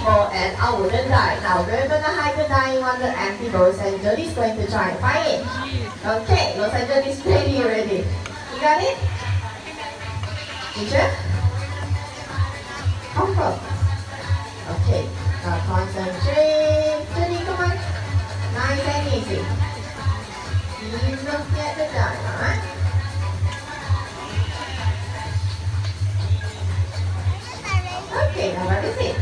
ball and I wouldn't die. Now we're gonna hide the die in one of the empty balls and Jody's going to try and find it. Okay, looks like Jody's ready already. You got it? Teacher? Comfort. Okay, now concentrate. Jody, come on. Nice and easy. You look at the die, alright? Okay, now what is it?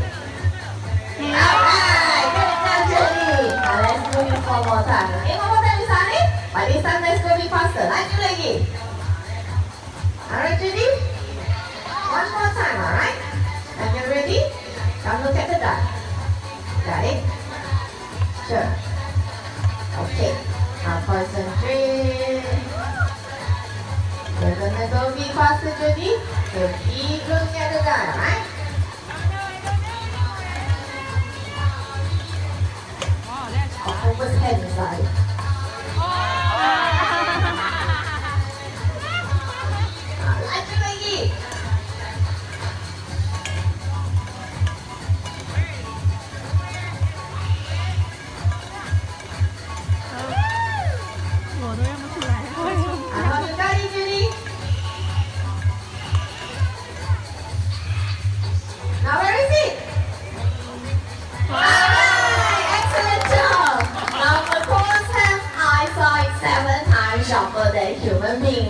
Alright, good enough, Jody. Now let's move it one more time. Okay, one more time, Isani. But this time let's go a bit faster. Laju lagi. Alright, Jody. One more time, alright? And you're ready? Now look at the die. Got it? Sure. Okay. Now concentrate. We're gonna go a bit faster, Jody. So keep looking at the die, alright?